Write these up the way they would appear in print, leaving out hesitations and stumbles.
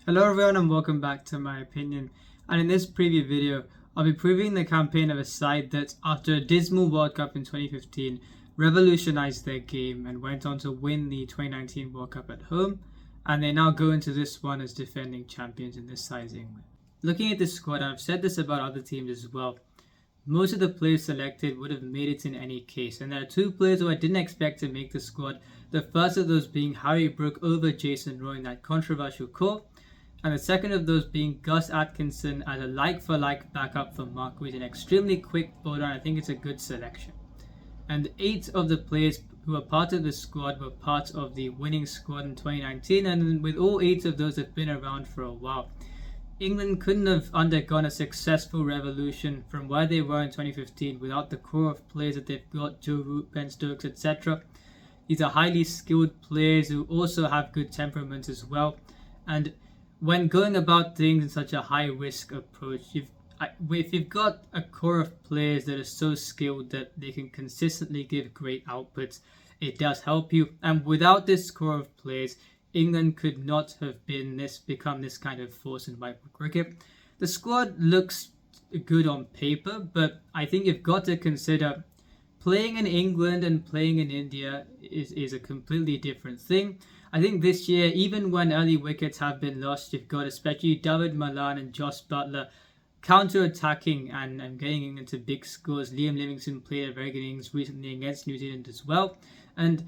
Hello everyone and welcome back to my opinion. And in this preview video, I'll be previewing the campaign of a side that, after a dismal World Cup in 2015, revolutionized their game and went on to win the 2019 World Cup at home, and they now go into this one as defending champions in this side's England. Looking at this squad, I've said this about other teams as well, most of the players selected would have made it in any case, and there are two players who I didn't expect to make the squad. The first of those being Harry Brook over Jason Roy in that controversial call, and the second of those being Gus Atkinson as a like-for-like backup for Mark with an extremely quick bowler. I think it's a good selection. And 8 of the players who are part of the squad were part of the winning squad in 2019, and with all 8 of those have been around for a while. England couldn't have undergone a successful revolution from where they were in 2015 without the core of players that they've got, Joe Root, Ben Stokes, etc. These are highly skilled players who also have good temperament as well. And when going about things in such a high-risk approach, if you've got a core of players that are so skilled that they can consistently give great outputs, it does help you. And without this core of players, England could not have become this kind of force in white ball cricket. The squad looks good on paper, but I think you've got to consider playing in England and playing in India is a completely different thing. I think this year, even when early wickets have been lost, you've got especially David Malan and Josh Buttler counter-attacking and getting into big scores. Liam Livingstone played a very good innings recently against New Zealand as well. And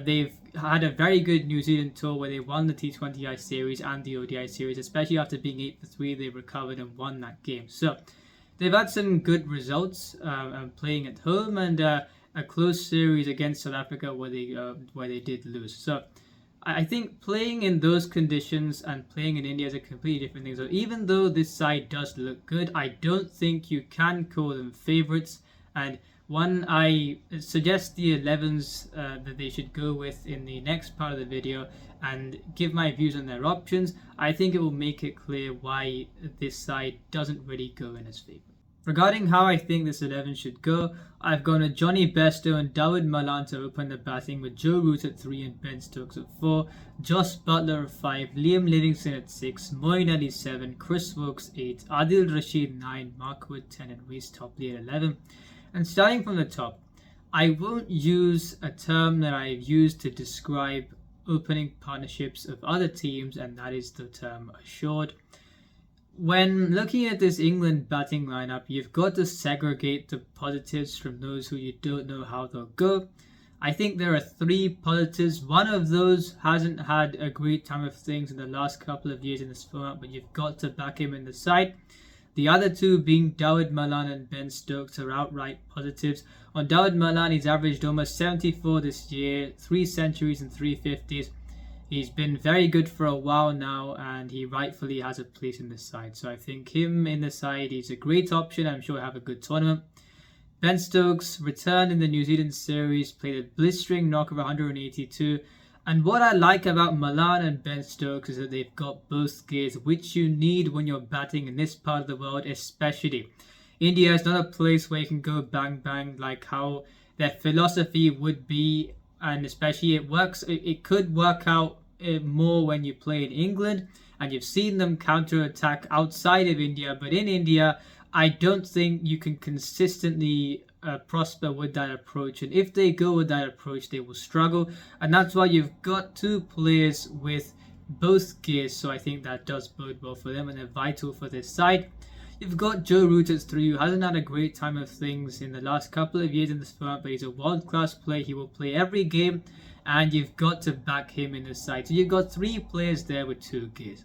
they've had a very good New Zealand tour where they won the T20I series and the ODI series, especially after being 8-3, they recovered and won that game. So they've had some good results playing at home and a close series against South Africa where they did lose. So I think playing in those conditions and playing in India is a completely different thing. So even though this side does look good, I don't think you can call them favourites. And I suggest the 11s that they should go with in the next part of the video and give my views on their options. I think it will make it clear why this side doesn't really go in as favourite. Regarding how I think this 11 should go, I've gone with Johnny Bairstow and David Malan to open the batting, with Joe Root at 3 and Ben Stokes at 4, Josh Buttler at 5, Liam Livingstone at 6, Moeen Ali 7, Chris Woakes 8, Adil Rashid 9, Mark Wood 10 and Reece Topley at 11. And starting from the top, I won't use a term that I've used to describe opening partnerships of other teams, and that is the term assured. When looking at this England batting lineup, you've got to segregate the positives from those who you don't know how they'll go. I think there are 3 positives. One of those hasn't had a great time of things in the last couple of years in this format, but you've got to back him in the side. The other 2 being David Malan and Ben Stokes are outright positives. On David Malan, he's averaged almost 74 this year, 3 centuries and 3 50s. He's been very good for a while now, and he rightfully has a place in the side. So I think him in the side, he's a great option. I'm sure he'll have a good tournament. Ben Stokes returned in the New Zealand series, played a blistering knock of 182. And what I like about Malan and Ben Stokes is that they've got both gears, which you need when you're batting in this part of the world especially. India is not a place where you can go bang bang like how their philosophy would be, and especially it could work out more when you play in England, and you've seen them counter-attack outside of India. But in India, I don't think you can consistently prosper with that approach, and if they go with that approach, they will struggle. And that's why you've got 2 players with both gears, so I think that does bode well for them, and they're vital for this side. You've got Joe Root at 3, who hasn't had a great time of things in the last couple of years in this format, but he's a world-class player. He will play every game, and you've got to back him in the side. So you've got 3 players there with 2 gears.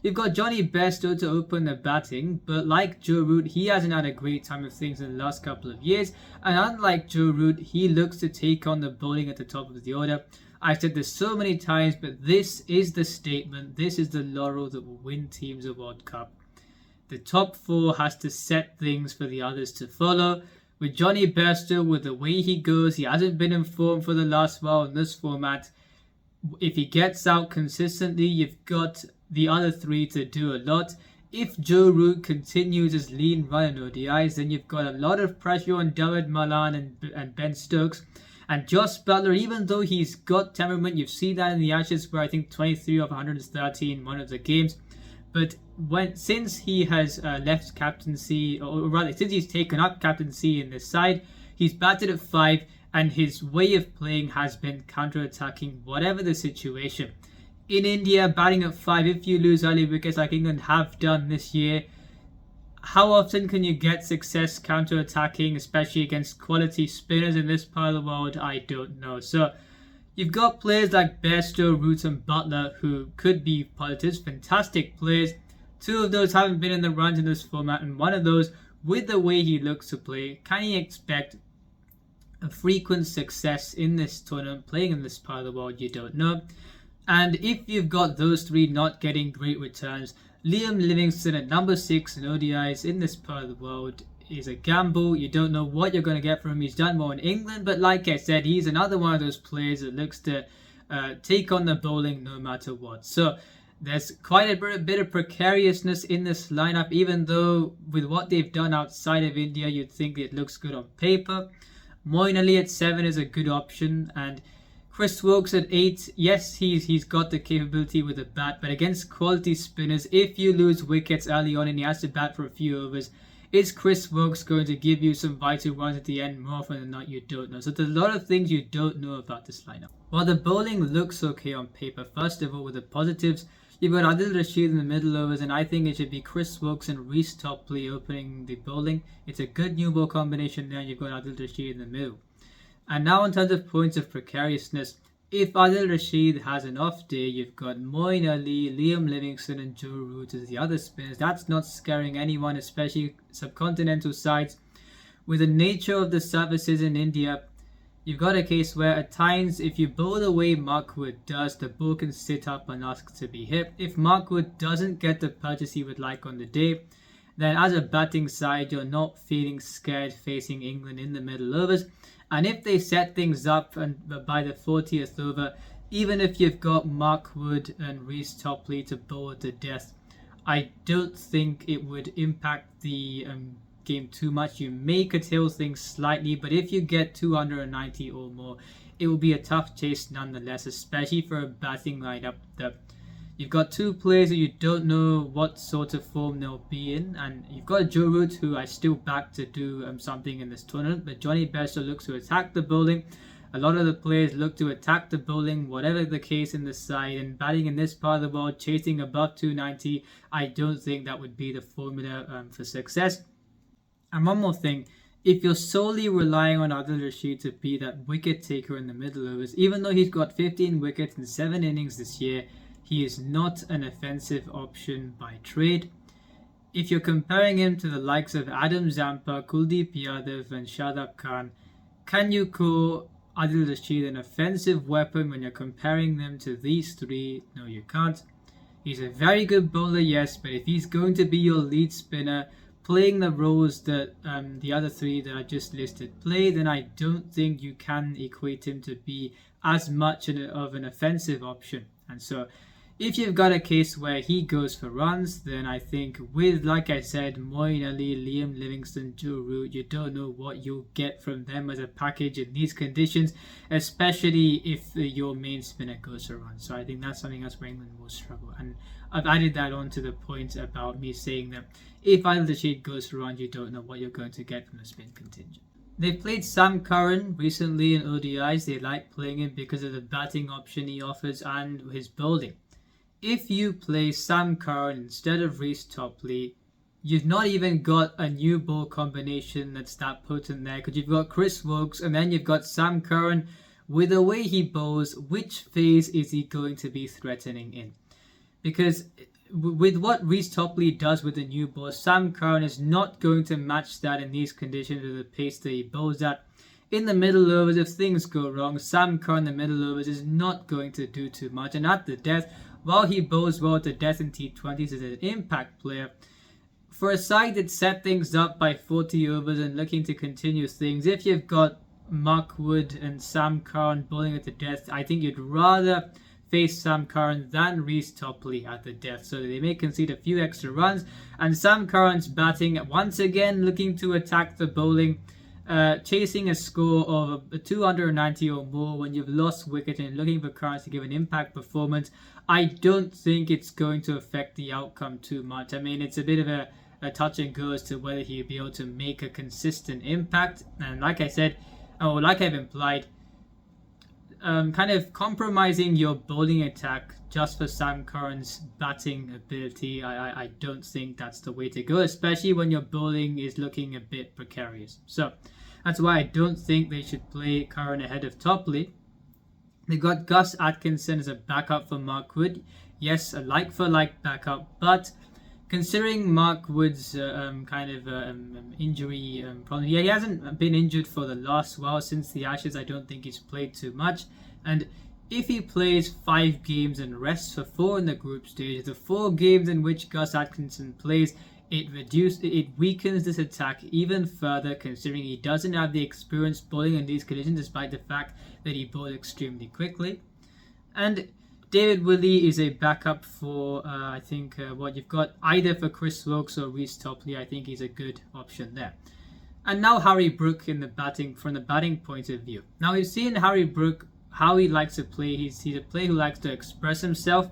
You've got Johnny Bairstow to open the batting, but like Joe Root, he hasn't had a great time of things in the last couple of years, and unlike Joe Root, he looks to take on the bowling at the top of the order. I've said this so many times, but this is the statement, this is the laurel that will win teams a World Cup. The top 4 has to set things for the others to follow. With Johnny Bairstow, with the way he goes, he hasn't been in form for the last while in this format. If he gets out consistently, you've got the other 3 to do a lot. If Joe Root continues his lean run in ODIs, then you've got a lot of pressure on David Malan and Ben Stokes. And Josh Butler, even though he's got temperament, you've seen that in the Ashes where I think 23 of 130 in one of the games. But since he has left captaincy, or rather since he's taken up captaincy in this side, he's batted at 5, and his way of playing has been counter-attacking whatever the situation. In India, batting at 5, if you lose early wickets like England have done this year, how often can you get success counter-attacking, especially against quality spinners in this part of the world? I don't know. So you've got players like Bairstow, Root and Butler who could be positives, fantastic players. 2 of those haven't been in the runs in this format, and one of those, with the way he looks to play, can he expect a frequent success in this tournament, playing in this part of the world? You don't know. And if you've got those 3 not getting great returns, Liam Livingstone at number 6 in ODIs in this part of the world is a gamble. You don't know what you're going to get from him. He's done more in England, but like I said, he's another one of those players that looks to take on the bowling no matter what. So there's quite a bit of precariousness in this lineup, even though with what they've done outside of India, you'd think it looks good on paper. Moeen Ali at 7 is a good option, and Chris Woakes at 8, yes, he's got the capability with the bat, but against quality spinners, if you lose wickets early on and he has to bat for a few overs, is Chris Woakes going to give you some vital runs at the end? More often than not, you don't know. So there's a lot of things you don't know about this lineup. While the bowling looks okay on paper, first of all, with the positives, you've got Adil Rashid in the middle overs, and I think it should be Chris Woakes and Reece Topley opening the bowling. It's a good new ball combination there, and you've got Adil Rashid in the middle. And now in terms of points of precariousness, if Adil Rashid has an off day, you've got Moeen Ali, Liam Livingstone and Joe Root as the other spinners. That's not scaring anyone, especially subcontinental sides. With the nature of the services in India, you've got a case where at times, if you bowl the way Mark Wood does, the ball can sit up and ask to be hit. If Mark Wood doesn't get the purchase he would like on the day, then as a batting side, you're not feeling scared facing England in the middle overs. And if they set things up and by the 40th over, even if you've got Mark Wood and Reece Topley to bowl to death, I don't think it would impact the game too much. You may curtail things slightly, but if you get 290 or more, it will be a tough chase nonetheless, especially for a batting lineup that you've got 2 players that you don't know what sort of form they'll be in, and you've got Joe Root, who I still back to do something in this tournament, but Johnny Bairstow looks to attack the bowling. A lot of the players look to attack the bowling, whatever the case in the side, and batting in this part of the world, chasing above 290, I don't think that would be the formula for success. And one more thing, if you're solely relying on Adil Rashid to be that wicket taker in the middle overs, even though he's got 15 wickets in 7 innings this year, he is not an offensive option by trade. If you're comparing him to the likes of Adam Zampa, Kuldeep Yadav and Shadab Khan, can you call Adil Rashid an offensive weapon when you're comparing them to these 3? No, you can't. He's a very good bowler, yes, but if he's going to be your lead spinner, playing the roles that the other 3 that I just listed play, then I don't think you can equate him to be as much of an offensive option. And so if you've got a case where he goes for runs, then I think with, like I said, Moeen Ali, Liam Livingstone, Joe Root, you don't know what you'll get from them as a package in these conditions, especially if your main spinner goes for runs. So I think that's something else where England will struggle. And I've added that on to the point about me saying that if Adil Rashid goes for runs, you don't know what you're going to get from the spin contingent. They've played Sam Curran recently in ODIs. They like playing him because of the batting option he offers and his bowling. If you play Sam Curran instead of Reece Topley, you've not even got a new ball combination that's that potent there, because you've got Chris Woakes and then you've got Sam Curran. With the way he bowls, which phase is he going to be threatening in? Because with what Reece Topley does with the new ball, Sam Curran is not going to match that in these conditions with the pace that he bowls at. In the middle overs, if things go wrong, Sam Curran in the middle overs is not going to do too much. And at the death, while he bowls well to death in T20s as an impact player, for a side that set things up by 40 overs and looking to continue things, if you've got Mark Wood and Sam Curran bowling at the death, I think you'd rather face Sam Curran than Reece Topley at the death, so they may concede a few extra runs. And Sam Curran's batting once again, looking to attack the bowling. chasing a score of a 290 or more when you've lost wicket and looking for Curran to give an impact performance, I don't think it's going to affect the outcome too much. I mean, it's a bit of a touch and go as to whether he'll be able to make a consistent impact. And like I said, or like I've implied, kind of compromising your bowling attack just for Sam Curran's batting ability, I don't think that's the way to go, especially when your bowling is looking a bit precarious. So that's why I don't think they should play Curran ahead of Topley. They got Gus Atkinson as a backup for Mark Wood. Yes, a like for like backup, but considering Mark Wood's injury problem, he hasn't been injured for the last while since the Ashes. I don't think he's played too much, and if he plays 5 games and rests for 4 in the group stage, the 4 games in which Gus Atkinson plays, it weakens this attack even further, considering he doesn't have the experience bowling in these conditions, despite the fact that he bowled extremely quickly. And David Willey is a backup for what you've got either for Chris Wilkes or Reece Topley. I think he's a good option there. And now Harry Brook in the batting, from the batting point of view. Now we've seen Harry Brook, how he likes to play. He's a player who likes to express himself.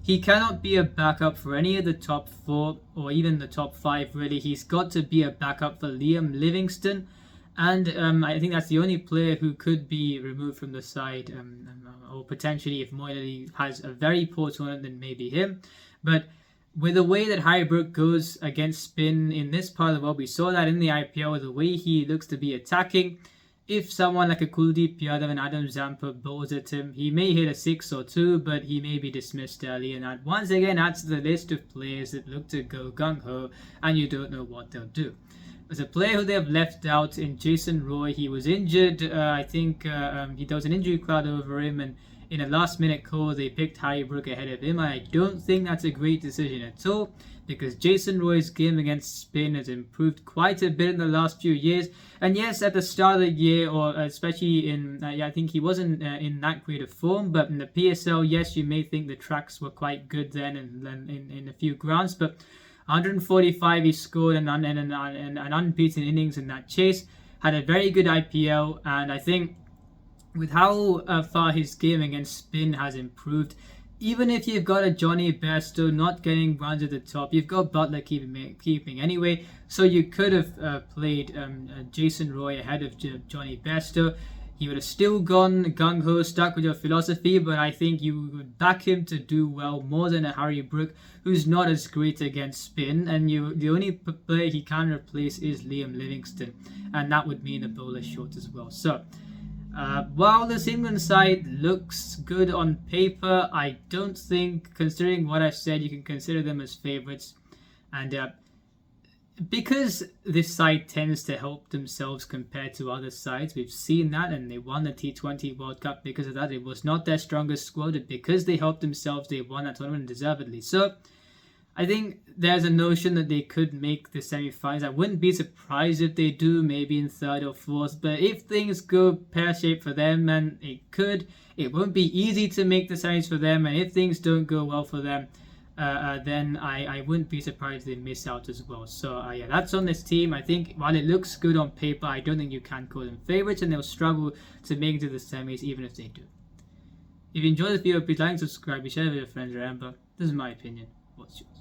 He cannot be a backup for any of the top 4 or even the top 5 really. He's got to be a backup for Liam Livingstone. And I think that's the only player who could be removed from the side, or potentially if Moeen Ali has a very poor tournament, then maybe him. But with the way that Harry Brook goes against spin in this part of the world, we saw that in the IPL, the way he looks to be attacking. If someone like a Kuldeep Yadav and Adam Zampa bowls at him, he may hit a 6 or 2, but he may be dismissed early, and that once again adds to the list of players that look to go gung-ho and you don't know what they'll do. There's a player who they have left out in Jason Roy. He was injured. There was an injury cloud over him, and in a last-minute call, they picked Harry Brook ahead of him. I don't think that's a great decision at all, because Jason Roy's game against spin has improved quite a bit in the last few years. And yes, at the start of the year, or especially I think he wasn't in that great of form, but in the PSL, yes, you may think the tracks were quite good then in a few grounds, but 145 he scored an unbeaten innings in that chase, had a very good IPL, and I think with how far his game against spin has improved, even if you've got a Johnny Bairstow not getting runs at the top, you've got Butler keeping anyway, so you could have played Jason Roy ahead of Johnny Bairstow. He would have still gone gung-ho, stuck with your philosophy, but I think you would back him to do well more than a Harry Brook, who's not as great against spin, and the only player he can replace is Liam Livingstone, and that would mean a bowler short as well. So, while this England side looks good on paper, I don't think, considering what I've said, you can consider them as favourites, and because this side tends to help themselves compared to other sides, we've seen that, and they won the T20 World Cup because of that. It was not their strongest squad, but because they helped themselves, they won that tournament deservedly. So I think there's a notion that they could make the semi-finals. I wouldn't be surprised if they do, maybe in 3rd or 4th, but if things go pear-shaped for them, and it won't be easy to make the semis for them, and if things don't go well for them, then I wouldn't be surprised they miss out as well. So yeah, that's on this team. I think while it looks good on paper, I don't think you can call them favourites, and they'll struggle to make it to the semis even if they do. If you enjoyed this video, please like and subscribe, share it with your friends. Remember, this is my opinion. What's yours?